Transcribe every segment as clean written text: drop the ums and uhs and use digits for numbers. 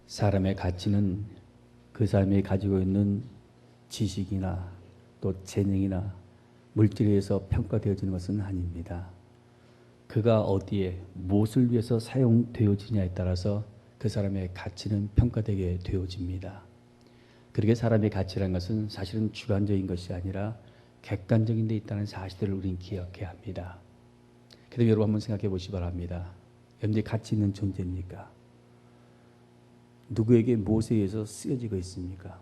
사람의 가치는 그 사람이 가지고 있는 지식이나 또 재능이나 물질에 의해서 평가되어지는 것은 아닙니다. 그가 어디에 무엇을 위해서 사용되어지냐에 따라서 그 사람의 가치는 평가되게 되어집니다. 그렇게 사람의 가치라는 것은 사실은 주관적인 것이 아니라 객관적인 데 있다는 사실을 우리는 기억해야 합니다. 그럼 여러분 한번 생각해 보시기 바랍니다. 여러분들이 가치 있는 존재입니까? 누구에게 무엇에 의해서 쓰여지고 있습니까?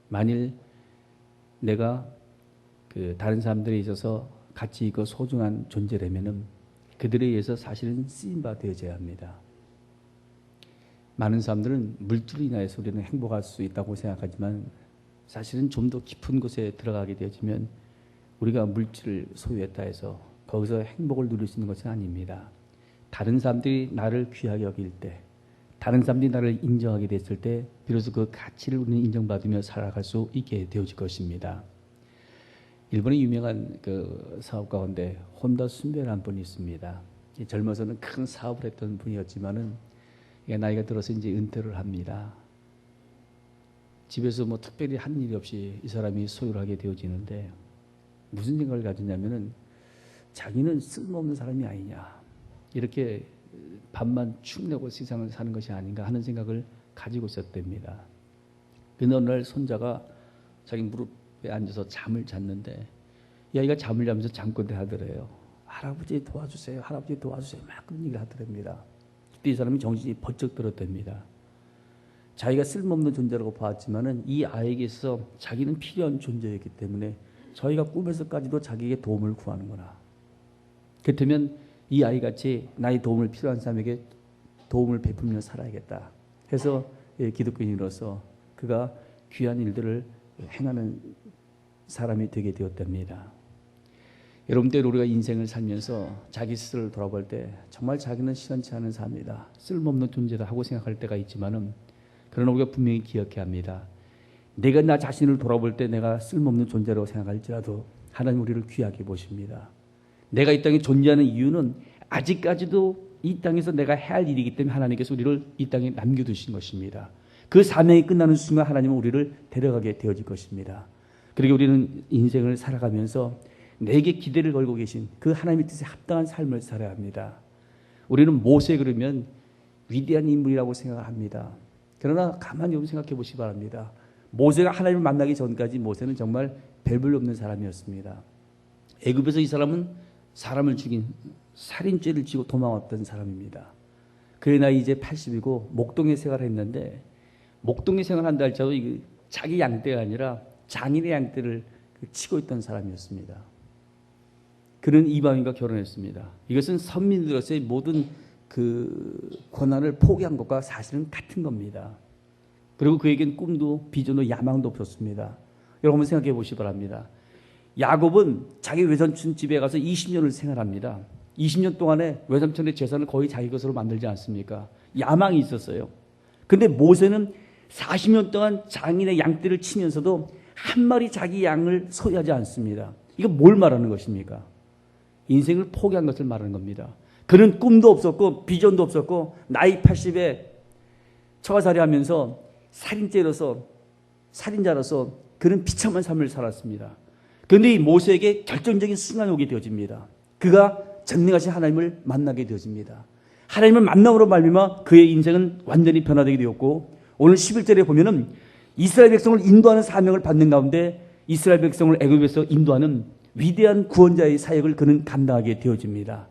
만일 내가 다른 사람들에 있어서 가치 있고 소중한 존재라면은 그들에 의해서 사실은 쓰임바 되어져야 합니다. 많은 사람들은 물질로 인하여서 우리는 행복할 수 있다고 생각하지만 사실은 좀 더 깊은 곳에 들어가게 되어지면 우리가 물질을 소유했다 해서 거기서 행복을 누릴 수 있는 것은 아닙니다. 다른 사람들이 나를 귀하게 여길 때, 다른 사람들이 나를 인정하게 됐을 때 비로소 그 가치를 우리는 인정받으며 살아갈 수 있게 되어질 것입니다. 일본의 유명한 사업 가운데 혼다 순배라는 분이 있습니다. 젊어서는 큰 사업을 했던 분이었지만은 나이가 들어서 이제 은퇴를 합니다. 집에서 특별히 한 일이 없이 이 사람이 소유를 하게 되어지는데 무슨 생각을 가지냐면은 자기는 쓸모없는 사람이 아니냐, 이렇게 밥만 축 내고 세상을 사는 것이 아닌가 하는 생각을 가지고 있었답니다. 어느 날 손자가 자기 무릎에 앉아서 잠을 잤는데 이 아이가 잠을 자면서 잠꼬대 하더래요. 할아버지 도와주세요, 할아버지 도와주세요, 막 그런 얘기를 하더랍니다. 그때 이 사람이 정신이 번쩍 들었답니다. 자기가 쓸모없는 존재라고 봤지만은 이 아이에게 있어서 자기는 필요한 존재였기 때문에 저희가 꿈에서까지도 자기에게 도움을 구하는구나. 그렇다면 이 아이같이 나의 도움을 필요한 사람에게 도움을 베풀며 살아야겠다 해서 기독교인으로서 그가 귀한 일들을 행하는 사람이 되게 되었답니다. 여러분들, 우리가 인생을 살면서 자기 스스로를 돌아볼 때 정말 자기는 시원치 않은 삶이다, 쓸모없는 존재다 하고 생각할 때가 있지만은, 그러나 우리가 분명히 기억해야 합니다. 내가 나 자신을 돌아볼 때 내가 쓸모없는 존재라고 생각할지라도 하나님 우리를 귀하게 보십니다. 내가 이 땅에 존재하는 이유는 아직까지도 이 땅에서 내가 해야 할 일이기 때문에 하나님께서 우리를 이 땅에 남겨두신 것입니다. 그 사명이 끝나는 순간 하나님은 우리를 데려가게 되어질 것입니다. 그리고 우리는 인생을 살아가면서 내게 기대를 걸고 계신 그 하나님의 뜻에 합당한 삶을 살아야 합니다. 우리는 모세 그러면 위대한 인물이라고 생각합니다. 그러나 가만히 좀 생각해 보시기 바랍니다. 모세가 하나님을 만나기 전까지 모세는 정말 별볼 없는 사람이었습니다. 애굽에서 이 사람은 사람을 죽인 살인죄를 지고 도망왔던 사람입니다. 그의 나이 이제 80이고 목동에 생활을 했는데, 목동에 생활한다 할지라도 자기 양떼가 아니라 장인의 양떼를 치고 있던 사람이었습니다. 그는 이방인과 결혼했습니다. 이것은 선민으로서의 모든 권한을 포기한 것과 사실은 같은 겁니다. 그리고 그에겐 꿈도 비전도 야망도 없었습니다. 여러분 한번 생각해 보시기 바랍니다. 야곱은 자기 외삼촌 집에 가서 20년을 생활합니다. 20년 동안에 외삼촌의 재산을 거의 자기 것으로 만들지 않습니까? 야망이 있었어요. 근데 모세는 40년 동안 장인의 양떼를 치면서도 한 마리 자기 양을 소유하지 않습니다. 이거 뭘 말하는 것입니까? 인생을 포기한 것을 말하는 겁니다. 그는 꿈도 없었고 비전도 없었고 나이 80에 처가살이 하면서 살인자로서 그는 비참한 삶을 살았습니다. 그런데 이 모세에게 결정적인 순간이 오게 되어집니다. 그가 전능하신 하나님을 만나게 되어집니다. 하나님을 만남으로 말미암아 그의 인생은 완전히 변화되게 되었고, 오늘 11절에 보면은 이스라엘 백성을 인도하는 사명을 받는 가운데 이스라엘 백성을 애굽에서 인도하는 위대한 구원자의 사역을 그는 감당하게 되어집니다.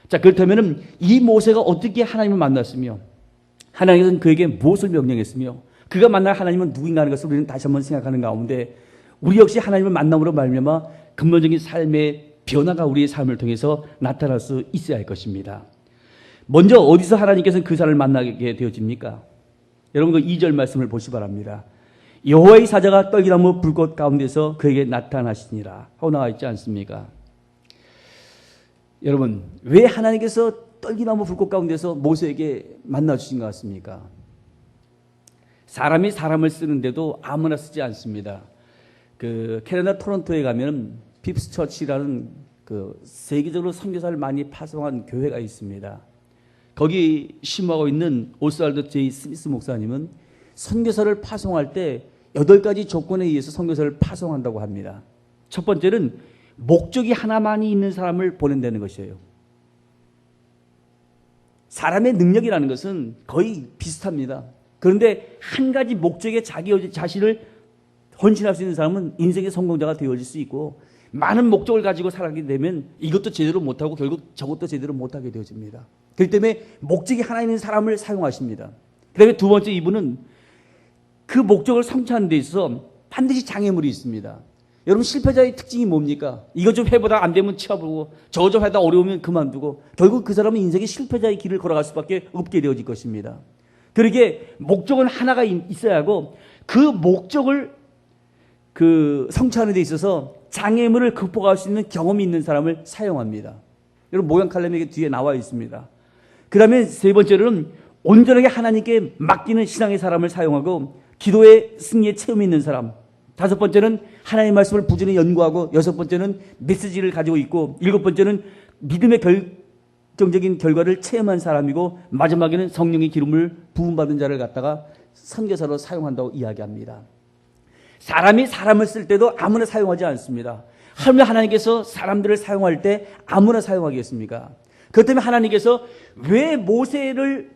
자, 그렇다면 이 모세가 어떻게 하나님을 만났으며 하나님은 그에게 무엇을 명령했으며 그가 만날 하나님은 누구인가 하는 것을 우리는 다시 한번 생각하는 가운데, 우리 역시 하나님을 만남으로 말미암아 근본적인 삶의 변화가 우리의 삶을 통해서 나타날 수 있어야 할 것입니다. 먼저 어디서 하나님께서는 그 사람을 만나게 되어집니까? 여러분 그 2절 말씀을 보시기 바랍니다. 여호와의 사자가 떨기나무 불꽃 가운데서 그에게 나타나시니라 하고 나와 있지 않습니까? 여러분, 왜 하나님께서 떨기나무 불꽃 가운데서 모세에게 만나주신 것 같습니까? 사람이 사람을 쓰는데도 아무나 쓰지 않습니다. 캐나다 토론토에 가면 핍스 처치라는 세계적으로 선교사를 많이 파송한 교회가 있습니다. 거기 심호하고 있는 오스왈드 제이 스미스 목사님은 선교사를 파송할 때 8가지 조건에 의해서 선교사를 파송한다고 합니다. 첫 번째는 목적이 하나만이 있는 사람을 보낸다는 것이에요. 사람의 능력이라는 것은 거의 비슷합니다. 그런데 한 가지 목적에 자기 자신을 헌신할 수 있는 사람은 인생의 성공자가 되어질 수 있고, 많은 목적을 가지고 살아가게 되면 이것도 제대로 못하고 결국 저것도 제대로 못하게 되어집니다. 그렇기 때문에 목적이 하나 있는 사람을 사용하십니다. 그 다음에 두 번째, 이분은 그 목적을 성취하는 데 있어서 반드시 장애물이 있습니다. 여러분, 실패자의 특징이 뭡니까? 이거 좀 해보다 안 되면 치워보고, 저거 좀 하다 어려우면 그만두고, 결국 그 사람은 인생의 실패자의 길을 걸어갈 수밖에 없게 되어질 것입니다. 그러기에 목적은 하나가 있어야 하고, 그 목적을 성취하는 데 있어서 장애물을 극복할 수 있는 경험이 있는 사람을 사용합니다. 여러분, 모양 칼럼에 뒤에 나와 있습니다. 그 다음에 세 번째로는 온전하게 하나님께 맡기는 신앙의 사람을 사용하고, 기도의 승리의 체험이 있는 사람. 다섯 번째는 하나님의 말씀을 부지런히 연구하고, 여섯 번째는 메시지를 가지고 있고, 일곱 번째는 믿음의 결정적인 결과를 체험한 사람이고, 마지막에는 성령의 기름을 부음받은 자를 갖다가 선교사로 사용한다고 이야기합니다. 사람이 사람을 쓸 때도 아무나 사용하지 않습니다. 하나님께서 사람들을 사용할 때 아무나 사용하겠습니까? 그렇기 때문에 하나님께서 왜 모세를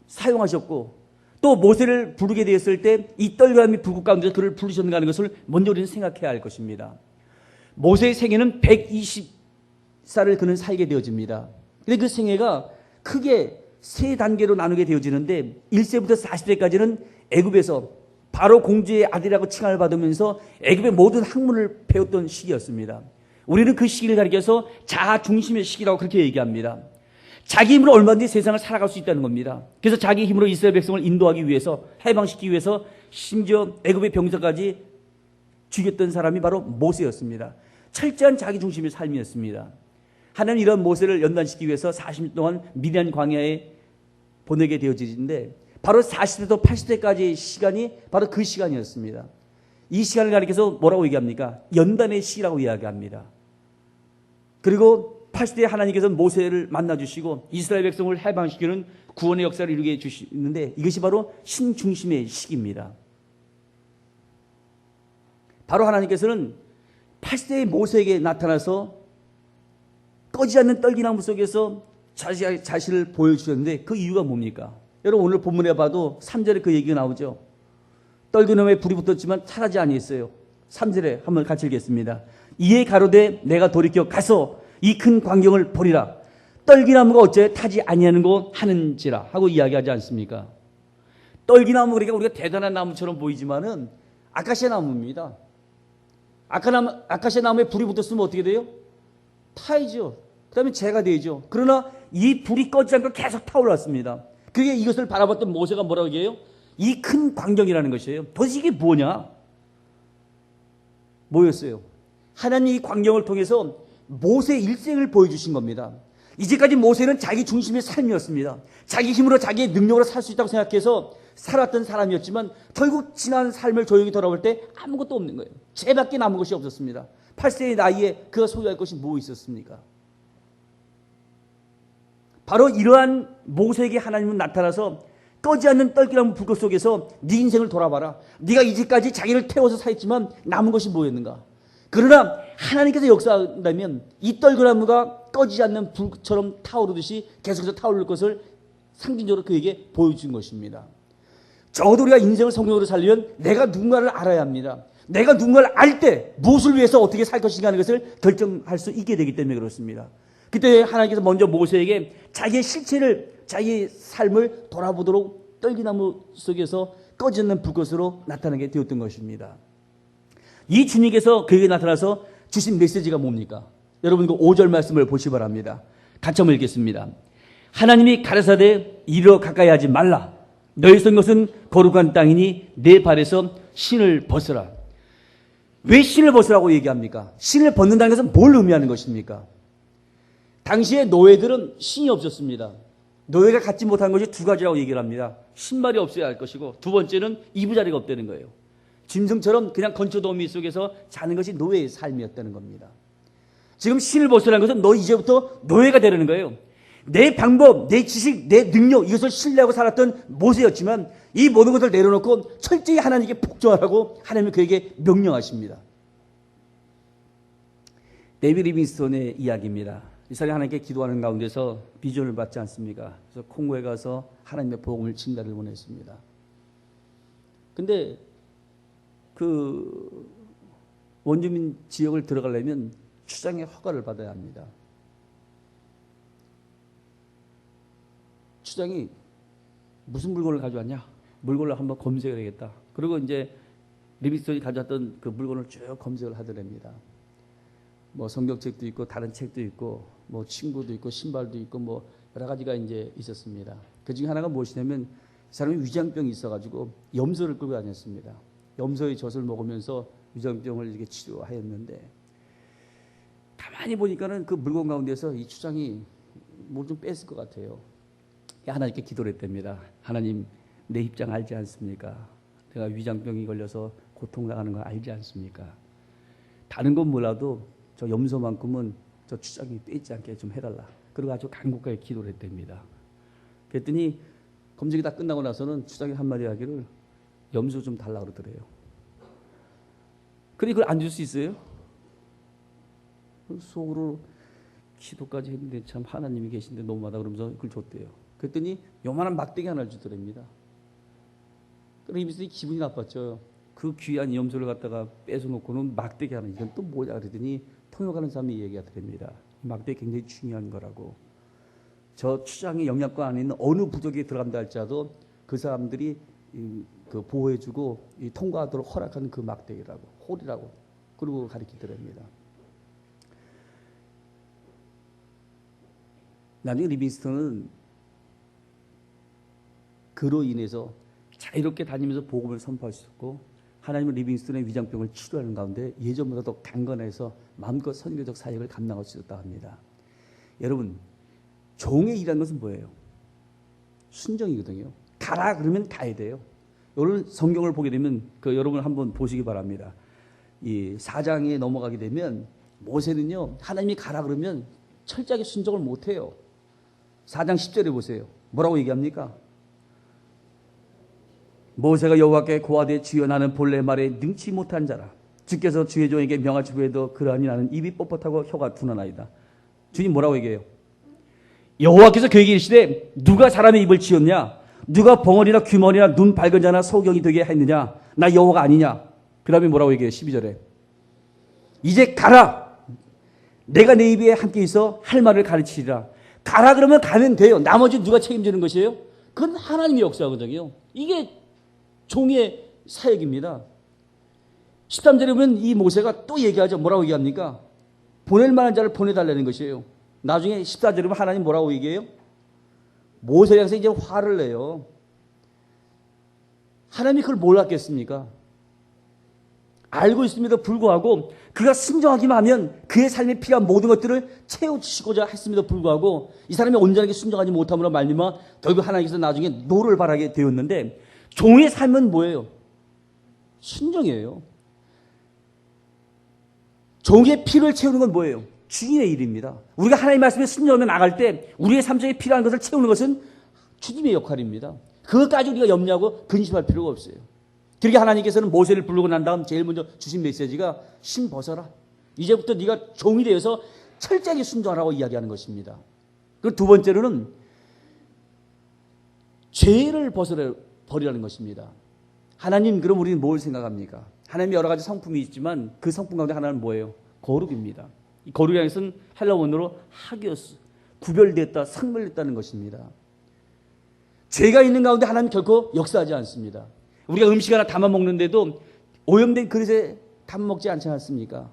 사용하셨고, 또 모세를 부르게 되었을 때 이 떨감이 불꽃 가운데서 그를 부르셨는가 하는 것을 먼저 우리는 생각해야 할 것입니다. 모세의 생애는 120살을 그는 살게 되어집니다. 근데 그 생애가 크게 세 단계로 나누게 되어지는데, 1세부터 40세까지는 애굽에서 바로 공주의 아들이라고 칭함을 받으면서 애굽의 모든 학문을 배웠던 시기였습니다. 우리는 그 시기를 가리켜서 자아 중심의 시기라고 그렇게 얘기합니다. 자기 힘으로 얼마든지 세상을 살아갈 수 있다는 겁니다. 그래서 자기 힘으로 이스라엘 백성을 인도하기 위해서, 해방시키기 위해서 심지어 애굽의 병사까지 죽였던 사람이 바로 모세였습니다. 철저한 자기 중심의 삶이었습니다. 하나님 이런 모세를 연단시키기 위해서 40년 동안 미디안 광야에 보내게 되어지는데, 바로 40세부터 80세까지의 시간이 바로 그 시간이었습니다. 이 시간을 가리켜서 뭐라고 얘기합니까? 연단의 시기라고 이야기합니다. 그리고 80세에 하나님께서 모세를 만나주시고 이스라엘 백성을 해방시키는 구원의 역사를 이루게 해주시는데, 이것이 바로 신중심의 시기입니다. 바로 하나님께서는 80세의 모세에게 나타나서 꺼지지 않는 떨기나무 속에서 자신을 보여주셨는데, 그 이유가 뭡니까? 여러분, 오늘 본문에 봐도 3절에 그 얘기가 나오죠. 떨기나무에 불이 붙었지만 타지 아니했어요. 3절에 한번 같이 읽겠습니다. 이에 가로되 내가 돌이켜 가서 이 큰 광경을 보리라. 떨기나무가 어째 타지 아니하는 거 하는지라 하고 이야기하지 않습니까? 떨기나무, 그러니까 우리가 대단한 나무처럼 보이지만은 아카시아 나무입니다. 아카시아 나무에 불이 붙었으면 어떻게 돼요? 타이죠. 그 다음에 재가 되죠. 그러나 이 불이 꺼지지 않고 계속 타올랐습니다. 그게 이것을 바라봤던 모세가 뭐라고 얘기해요? 이 큰 광경이라는 것이에요. 도대체 이게 뭐냐? 뭐였어요? 하나님 이 광경을 통해서 모세의 일생을 보여주신 겁니다. 이제까지 모세는 자기 중심의 삶이었습니다. 자기 힘으로 자기의 능력으로 살 수 있다고 생각해서 살았던 사람이었지만, 결국 지난 삶을 조용히 돌아볼 때 아무것도 없는 거예요. 죄밖에 남은 것이 없었습니다. 8세의 나이에 그가 소유할 것이 뭐 있었습니까? 바로 이러한 모세에게 하나님은 나타나서 꺼지 않는 떨기나무 불꽃 속에서 네 인생을 돌아봐라. 네가 이제까지 자기를 태워서 살았지만 남은 것이 뭐였는가? 그러나 하나님께서 역사한다면 이 떨기나무가 꺼지지 않는 불처럼 타오르듯이 계속해서 타오를 것을 상징적으로 그에게 보여준 것입니다. 적어도 우리가 인생을 성경으로 살려면 내가 누군가를 알아야 합니다. 내가 누군가를 알 때 무엇을 위해서 어떻게 살 것인가 하는 것을 결정할 수 있게 되기 때문에 그렇습니다. 그때 하나님께서 먼저 모세에게 자기의 실체를, 자기의 삶을 돌아보도록 떨기나무 속에서 꺼지 않는 불꽃으로 나타나게 되었던 것입니다. 이 주님께서 그에게 나타나서 주신 메시지가 뭡니까? 여러분 그 5절 말씀을 보시기 바랍니다. 같이 한번 읽겠습니다. 하나님이 가라사대 이리로 가까이 하지 말라. 너희 선 것은 거룩한 땅이니 내 발에서 신을 벗으라. 왜 신을 벗으라고 얘기합니까? 신을 벗는다는 것은 뭘 의미하는 것입니까? 당시에 노예들은 신이 없었습니다. 노예가 갖지 못한 것이 두 가지라고 얘기를 합니다. 신발이 없어야 할 것이고, 두 번째는 이부자리가 없다는 거예요. 짐승처럼 그냥 건초더미 속에서 자는 것이 노예의 삶이었다는 겁니다. 지금 신을 벗으라는 것은 너 이제부터 노예가 되라는 거예요. 내 방법, 내 지식, 내 능력 이것을 신뢰하고 살았던 모세였지만 이 모든 것을 내려놓고 철저히 하나님께 복종하라고 하나님은 그에게 명령하십니다. 데이비드 리빙스톤의 이야기입니다. 이 사람이 하나님께 기도하는 가운데서 비전을 받지 않습니까? 그래서 콩고에 가서 하나님의 복음을 증가를 원했습니다. 근데 그 원주민 지역을 들어가려면 추장의 허가를 받아야 합니다. 추장이 무슨 물건을 가져왔냐? 물건을 한번 검색을 해야겠다. 그리고 이제 리빙스톤이 가져왔던 그 물건을 쭉 검색을 하더랍니다. 뭐 성경책도 있고 다른 책도 있고 뭐 친구도 있고 신발도 있고 뭐 여러 가지가 이제 있었습니다. 그 중에 하나가 무엇이냐면 이 사람이 위장병이 있어가지고 염소를 끌고 다녔습니다. 염소의 젖을 먹으면서 위장병을 이렇게 치료하였는데 가만히 보니까는 그 물건 가운데서 이 추장이 뭘 좀 뺐을 것 같아요. 하나님께 기도를 했답니다. 하나님, 내 입장 알지 않습니까? 내가 위장병이 걸려서 고통당하는 거 알지 않습니까? 다른 건 몰라도 저 염소만큼은 저 추장이 떼지 않게 좀 해달라. 그리고 아주 간곡하게 기도를 했답니다. 그랬더니 검색이 다 끝나고 나서는 추장이 한마디 하기를 염소 좀 달라고 그러더래요. 근데 그걸 안 줄 수 있어요? 속으로 기도까지 했는데 참 하나님이 계신데 너무하다 그러면서 그걸 줬대요. 그랬더니 요만한 막대기 하나를 주더랍니다. 그러면서 기분이 나빴죠. 그 귀한 염소를 갖다가 뺏어놓고는 막대기 하나, 이건 또 뭐냐 그러더니 통역하는 사람이 얘기하더랍니다. 막대기 굉장히 중요한 거라고. 저 추장의 영향권 안에 있는 어느 부족에 들어간다 할지라도 그 사람들이 그 보호해주고 통과하도록 허락하는 그 막대기라고, 홀이라고, 그러고 가르치더랍니다. 나중에 리빙스턴은 그로 인해서 자유롭게 다니면서 복음을 선포할 수 있고 하나님은 리빙스턴의 위장병을 치료하는 가운데 예전보다 더 강건해서 마음껏 선교적 사역을 감당할 수 있었다 합니다. 여러분, 종의 일이라는 것은 뭐예요? 순종이거든요. 가라 그러면 가야 돼요. 여러분 성경을 보게 되면 여러분 한번 보시기 바랍니다. 이 4장에 넘어가게 되면 모세는요, 하나님이 가라 그러면 철저하게 순종을 못해요. 4장 10절에 보세요. 뭐라고 얘기합니까? 모세가 여호와께 고하되 주여 나는 본래 말에 능치 못한 자라. 주께서 주의 종에게 명하시 후에도 그러하니 나는 입이 뻣뻣하고 혀가 둔하나이다. 주님 뭐라고 얘기해요? 여호와께서 그에게 이르시되 누가 사람의 입을 지었냐? 누가 벙어리나 귀머리나 눈 밝은 자나 소경이 되게 했느냐? 나 여호와가 아니냐? 그 다음에 뭐라고 얘기해요? 12절에 이제 가라. 내가 내 입에 함께 있어 할 말을 가르치리라. 가라 그러면 가면 돼요. 나머지 누가 책임지는 것이에요? 그건 하나님의 역사거든요. 이게 종의 사역입니다. 13절에 보면 이 모세가 또 얘기하죠. 뭐라고 얘기합니까? 보낼 만한 자를 보내달라는 것이에요. 나중에 14절에 보면 하나님 뭐라고 얘기해요? 모세에 대해서 이제 화를 내요. 하나님이 그걸 몰랐겠습니까? 알고 있음에도 불구하고 그가 순종하기만 하면 그의 삶에 필요한 모든 것들을 채워주시고자 했음에도 불구하고 이 사람이 온전하게 순종하지 못함으로 말미암아 결국 하나님께서 나중에 노를 바라게 되었는데 종의 삶은 뭐예요? 순종이에요. 종의 피를 채우는 건 뭐예요? 주님의 일입니다. 우리가 하나님의 말씀에 순종하며 나갈 때 우리의 삶 속에 필요한 것을 채우는 것은 주님의 역할입니다. 그것까지 우리가 염려하고 근심할 필요가 없어요. 그렇게 하나님께서는 모세를 부르고 난 다음 제일 먼저 주신 메시지가 심 벗어라. 이제부터 네가 종이 되어서 철저하게 순종하라고 이야기하는 것입니다. 그리고 두 번째로는 죄를 버리라는 것입니다. 하나님, 그럼 우리는 뭘 생각합니까? 하나님의 여러 가지 성품이 있지만 그 성품 가운데 하나는 뭐예요? 거룩입니다. 이 거룩이라는 것은 헬라 원어로 하기오스, 구별됐다, 상별됐다는 것입니다. 죄가 있는 가운데 하나님 결코 역사하지 않습니다. 우리가 음식 하나 담아 먹는데도 오염된 그릇에 담아 먹지 않지 않습니까?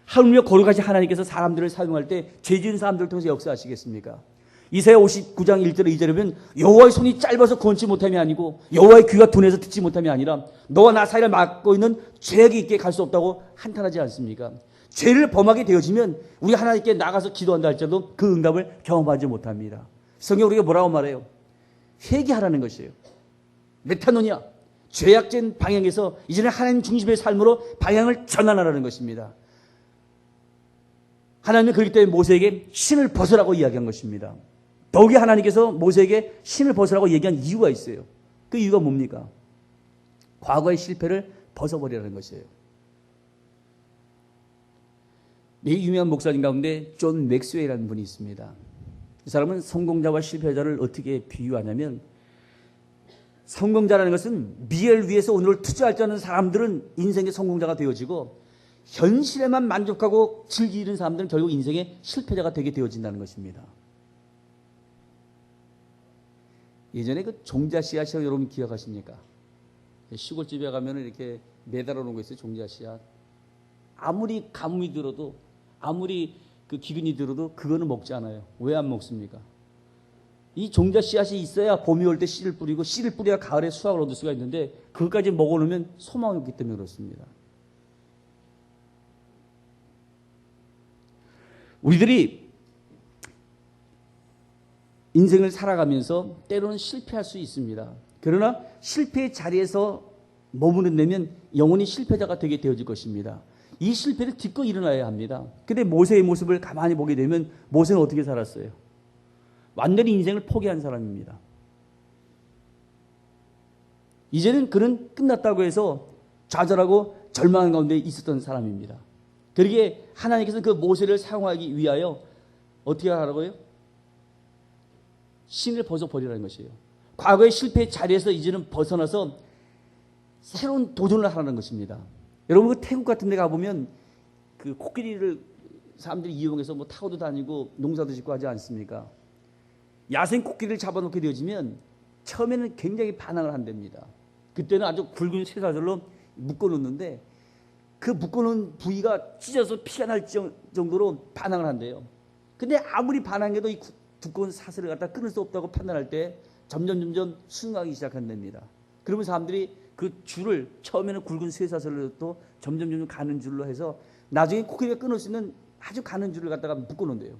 하물며 거룩하신 하나님께서 사람들을 사용할 때 죄 지은 사람들을 통해서 역사하시겠습니까? 이사야 59장 1절 2절에 보면 여호와의 손이 짧아서 건치 못함이 아니고 여호와의 귀가 둔해서 듣지 못함이 아니라 너와 나 사이를 막고 있는 죄악이 있게 갈 수 없다고 한탄하지 않습니까? 죄를 범하게 되어지면 우리 하나님께 나가서 기도한다 할지라도 그 응답을 경험하지 못합니다. 성경 우리가 뭐라고 말해요? 회개하라는 것이에요. 메타노니아, 죄악된 방향에서 이제는 하나님 중심의 삶으로 방향을 전환하라는 것입니다. 하나님은 그렇기 때문에 모세에게 신을 벗으라고 이야기한 것입니다. 더욱이 하나님께서 모세에게 신을 벗으라고 얘기한 이유가 있어요. 그 이유가 뭡니까? 과거의 실패를 벗어버리라는 것이에요. 미국 유명한 목사님 가운데 존 맥스웰이라는 분이 있습니다. 이 사람은 성공자와 실패자를 어떻게 비유하냐면, 성공자라는 것은 미래를 위해서 오늘을 투자할 줄 아는 사람들은 인생의 성공자가 되어지고, 현실에만 만족하고 즐기는 사람들은 결국 인생의 실패자가 되게 되어진다는 것입니다. 예전에 그 종자 씨앗이 여러분 기억하십니까? 시골집에 가면 이렇게 매달아 놓은 거 있어요. 종자 씨앗. 아무리 가뭄이 들어도, 아무리 그 기근이 들어도 그거는 먹지 않아요. 왜 안 먹습니까? 이 종자 씨앗이 있어야 봄이 올 때 씨를 뿌리고, 씨를 뿌려야 가을에 수확을 얻을 수가 있는데, 그것까지 먹어놓으면 소망이 없기 때문에 그렇습니다. 우리들이 인생을 살아가면서 때로는 실패할 수 있습니다. 그러나 실패의 자리에서 머무른다면 영원히 실패자가 되게 되어질 것입니다. 이 실패를 딛고 일어나야 합니다. 그런데 모세의 모습을 가만히 보게 되면 모세는 어떻게 살았어요? 완전히 인생을 포기한 사람입니다. 이제는 그는 끝났다고 해서 좌절하고 절망한 가운데 있었던 사람입니다. 그러기에 하나님께서 그 모세를 사용하기 위하여 어떻게 하라고요? 신을 벗어버리라는 것이에요. 과거의 실패의 자리에서 이제는 벗어나서 새로운 도전을 하라는 것입니다. 여러분, 그 태국 같은 데 가보면 그 코끼리를 사람들이 이용해서 뭐 타고도 다니고 농사도 짓고 하지 않습니까? 야생 코끼리를 잡아놓게 되어지면 처음에는 굉장히 반항을 한답니다. 그때는 아주 굵은 쇠사슬로 묶어놓는데 그 묶어놓은 부위가 찢어서 피가 날 정도로 반항을 한대요. 근데 아무리 반항해도 이 두꺼운 사슬을 갖다 끊을 수 없다고 판단할 때 점점 수긍하기 시작한답니다. 그러면 사람들이 그 줄을 처음에는 굵은 쇠사슬로 또 점점 가는 줄로 해서 나중에 코끼리가 끊을 수 있는 아주 가는 줄을 갖다가 묶어놓는데요.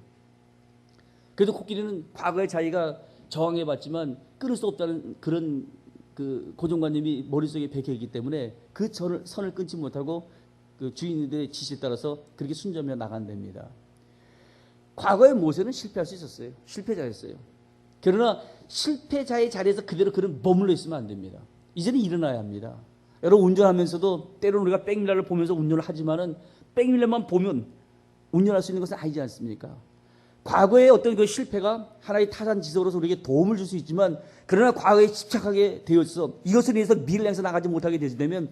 그래도 코끼리는 과거에 자기가 저항해봤지만 끊을 수 없다는 그런 그 고정관념이 머릿속에 박혀있기 때문에 그 선을 끊지 못하고 그 주인들의 지시에 따라서 그렇게 순종하며 나간답니다. 과거의 모세는 실패할 수 있었어요. 실패자였어요. 그러나 실패자의 자리에서 그대로 그는 머물러 있으면 안 됩니다. 이제는 일어나야 합니다. 여러분, 운전하면서도 때로는 우리가 백밀러를 보면서 운전을 하지만은 백밀러만 보면 운전할 수 있는 것은 아니지 않습니까? 과거의 어떤 그 실패가 하나의 타산지석으로서 우리에게 도움을 줄 수 있지만, 그러나 과거에 집착하게 되어서 이것을 위해서 미래를 향해서 나가지 못하게 되면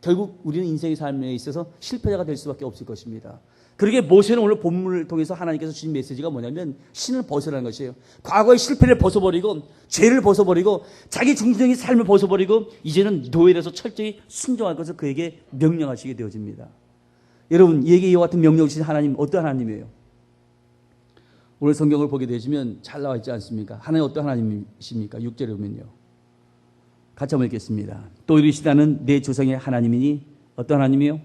결국 우리는 인생의 삶에 있어서 실패자가 될 수밖에 없을 것입니다. 그러게 모세는 오늘 본문을 통해서 하나님께서 주신 메시지가 뭐냐면 신을 벗으라는 것이에요. 과거의 실패를 벗어버리고 죄를 벗어버리고 자기 중심적인 삶을 벗어버리고 이제는 노예에서 철저히 순종할 것을 그에게 명령하시게 되어집니다. 여러분, 이에게 이와 같은 명령을 주신 하나님 어떤 하나님이에요? 오늘 성경을 보게 되시면 잘 나와 있지 않습니까? 하나님 어떤 하나님이십니까? 6절에 보면요. 같이 한번 읽겠습니다. 또 이르시다는 내 조상의 하나님이니 어떤 하나님이요?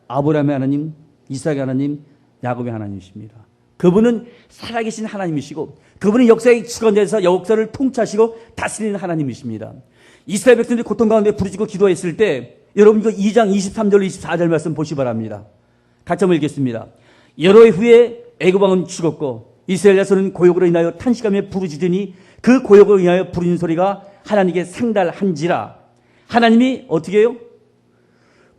아브라함의 하나님, 이삭의 하나님, 야곱의 하나님이십니다. 그분은 살아계신 하나님이시고 그분은 역사의 주관자에서 역사를 통치하시고 다스리는 하나님이십니다. 이스라엘 백성들이 고통 가운데 부르짖고 기도했을 때 여러분 이거 2장 23절 24절 말씀 보시 바랍니다. 같이 한번 읽겠습니다. 여러 해 후에 애굽 왕은 죽었고 이스라엘 자손은 고역으로 인하여 탄식하며 부르짖으니 그 고역으로 인하여 부르는 소리가 하나님께 상달한지라. 하나님이 어떻게 해요?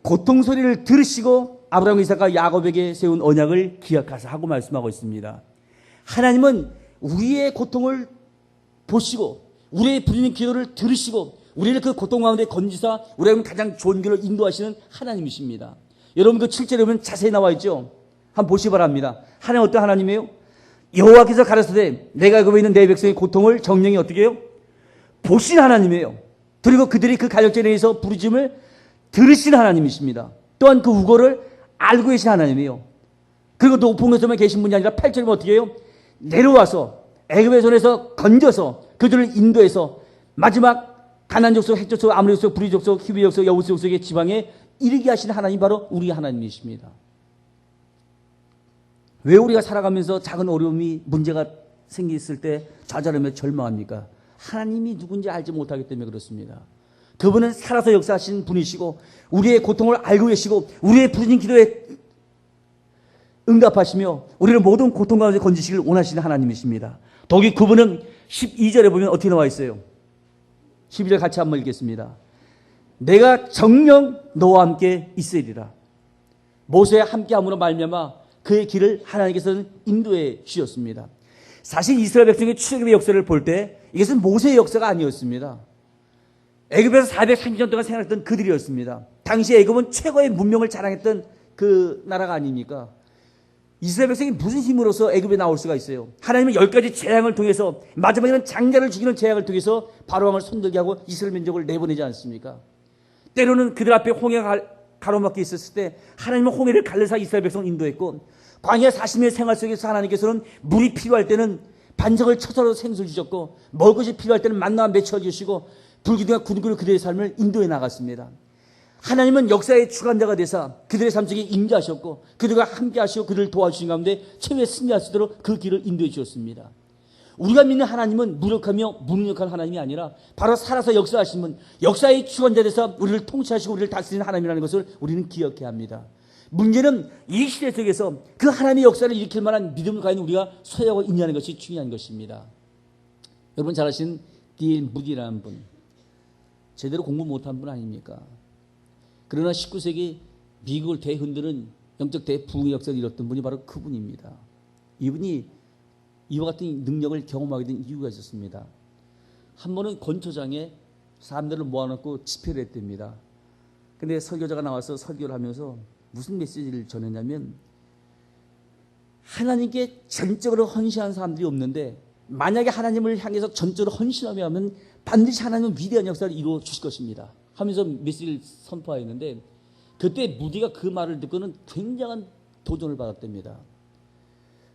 고통 소리를 들으시고 아브라함, 이삭과 야곱에게 세운 언약을 기억하사 하고 말씀하고 있습니다. 하나님은 우리의 고통을 보시고 우리의 부르는 기도를 들으시고 우리를 그 고통 가운데 건지사 우리에게 가장 좋은 길을 인도하시는 하나님이십니다. 여러분 그 7절에 보면 자세히 나와 있죠. 한번 보시기 바랍니다. 하나님 어떤 하나님이에요? 여호와께서 가라사대 내가 거기 있는 내 백성의 고통을 정령이 어떻게 해요? 보신 하나님이에요. 그리고 그들이 그 가력제에 의해서 부르짖음을 들으신 하나님이십니다. 또한 그 우고를 알고 계신 하나님이에요. 그리고 높은 곳에만 계신 분이 아니라 8절에 어떻게 해요? 내려와서 애굽의 손에서 건져서 그들을 인도해서 마지막 가나안 족속, 헷 족속, 아모리 족속, 브리 족속, 히브리 족속, 여부스 족속의 지방에 이르게 하신 하나님 바로 우리 하나님이십니다. 왜 우리가 살아가면서 작은 어려움이 문제가 생겼을 때 좌절하며 절망합니까? 하나님이 누군지 알지 못하기 때문에 그렇습니다. 그분은 살아서 역사하신 분이시고 우리의 고통을 알고 계시고 우리의 부르짖은 기도에 응답하시며 우리를 모든 고통 가운데 건지시길 원하시는 하나님이십니다. 더욱이 그분은 12절에 보면 어떻게 나와 있어요? 12절 같이 한번 읽겠습니다. 내가 정녕 너와 함께 있으리라. 모세와 함께함으로 말미암아 그의 길을 하나님께서는 인도해 주셨습니다. 사실 이스라엘 백성의 출애굽의 역사를 볼 때 이것은 모세의 역사가 아니었습니다. 애굽에서 430년 동안 생활했던 그들이었습니다. 당시 애굽은 최고의 문명을 자랑했던 그 나라가 아닙니까? 이스라엘 백성이 무슨 힘으로서 애굽에 나올 수가 있어요? 하나님은 10가지 재앙을 통해서, 마지막에는 장자를 죽이는 재앙을 통해서 바로왕을 손들게 하고 이스라엘 민족을 내보내지 않습니까? 때로는 그들 앞에 홍해가 가로막혀 있었을 때 하나님은 홍해를 갈라서 이스라엘 백성을 인도했고, 광야 40년의 생활 속에서 하나님께서는 물이 필요할 때는 반석을 쳐서 생수를 주셨고, 먹을 것이 필요할 때는 만나와 맺혀 주시고, 불기둥과 구름으로 그들의 삶을 인도해 나갔습니다. 하나님은 역사의 주관자가 되사 그들의 삶 속에 임재하셨고, 그들과 함께 하시고 그들을 도와주신 가운데 최후에 승리할 수 있도록 그 길을 인도해 주셨습니다. 우리가 믿는 하나님은 무력하며 무능력한 하나님이 아니라 바로 살아서 역사하신 분, 역사의 주관자 되사 우리를 통치하시고 우리를 다스리는 하나님이라는 것을 우리는 기억해야 합니다. 문제는 이 시대 속에서 그 하나님의 역사를 일으킬 만한 믿음을 가진 우리가 소유하고 있냐는 것이 중요한 것입니다. 여러분 잘 아시는 D.L. 무디라는 분, 제대로 공부 못한 분 아닙니까? 그러나 19세기 미국을 대흔드는 영적 대부흥의 역사를 이뤘던 분이 바로 그분입니다. 이분이 이와 같은 능력을 경험하게 된 이유가 있었습니다. 한 번은 권초장에 사람들을 모아놓고 집회를 했답니다. 근데 설교자가 나와서 설교를 하면서 무슨 메시지를 전했냐면, 하나님께 전적으로 헌신한 사람들이 없는데 만약에 하나님을 향해서 전적으로 헌신하면 반드시 하나님은 위대한 역사를 이루어 주실 것입니다 하면서 메시지를 선포하였는데, 그때 무디가 그 말을 듣고는 굉장한 도전을 받았답니다.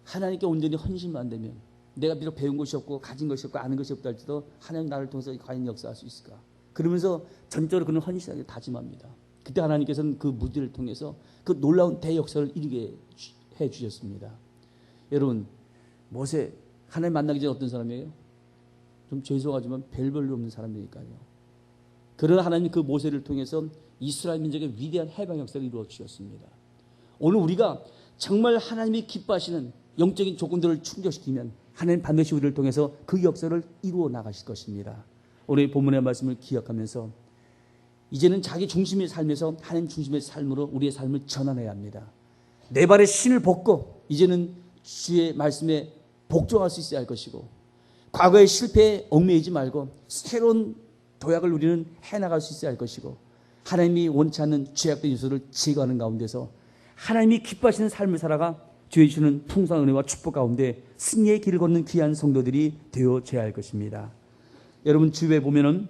하나님께 온전히 헌신만 되면, 내가 비록 배운 것이 없고 가진 것이 없고 아는 것이 없다 할지라도 하나님 나를 통해서 과연 역사할 수 있을까? 그러면서 전적으로 그는 헌신하게 다짐합니다. 그때 하나님께서는 그 무디를 통해서 그 놀라운 대역사를 이루게 해주셨습니다. 여러분, 모세 하나님 만나기 전에 어떤 사람이에요? 좀 죄송하지만 별볼일 없는 사람이니까요. 그러나 하나님 그 모세를 통해서 이스라엘 민족의 위대한 해방 역사를 이루어 주셨습니다. 오늘 우리가 정말 하나님이 기뻐하시는 영적인 조건들을 충족시키면 하나님 반드시 우리를 통해서 그 역사를 이루어 나가실 것입니다. 오늘 본문의 말씀을 기억하면서 이제는 자기 중심의 삶에서 하나님 중심의 삶으로 우리의 삶을 전환해야 합니다. 내 발에 신을 벗고 이제는 주의 말씀에 복종할 수 있어야 할 것이고, 과거의 실패에 얽매이지 말고 새로운 도약을 우리는 해나갈 수 있어야 할 것이고, 하나님이 원치 않는 죄악된 요소를 제거하는 가운데서 하나님이 기뻐하시는 삶을 살아가 주의 주는 풍성한 은혜와 축복 가운데 승리의 길을 걷는 귀한 성도들이 되어져야 할 것입니다. 여러분 주위에 보면은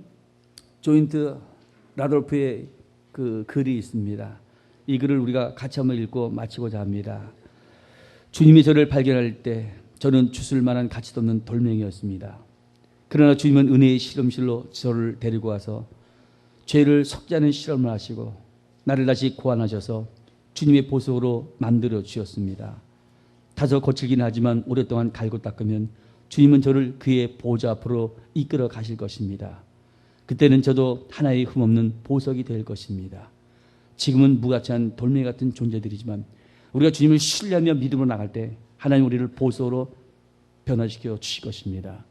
조인트 라돌프의 그 글이 있습니다. 이 글을 우리가 같이 한번 읽고 마치고자 합니다. 주님이 저를 발견할 때 저는 주술 만한 가치도 없는 돌멩이였습니다. 그러나 주님은 은혜의 실험실로 저를 데리고 와서 죄를 섞지 않은 실험을 하시고 나를 다시 구원하셔서 주님의 보석으로 만들어 주셨습니다. 다소 거칠긴 하지만 오랫동안 갈고 닦으면 주님은 저를 그의 보좌 앞으로 이끌어 가실 것입니다. 그때는 저도 하나의 흠없는 보석이 될 것입니다. 지금은 무가치한 돌멩이 같은 존재들이지만 우리가 주님을 신뢰하며 믿음으로 나갈 때 하나님 우리를 보석으로 변화시켜 주실 것입니다.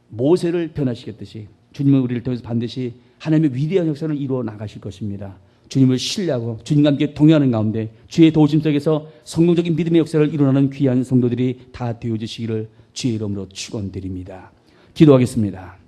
모세를 변화시켰듯이 주님은 우리를 통해서 반드시 하나님의 위대한 역사를 이루어 나가실 것입니다. 주님을 신뢰하고 주님과 함께 동행하는 가운데 주의 도우심 속에서 성공적인 믿음의 역사를 이루어나는 귀한 성도들이 다 되어주시기를 주의 이름으로 축원드립니다. 기도하겠습니다.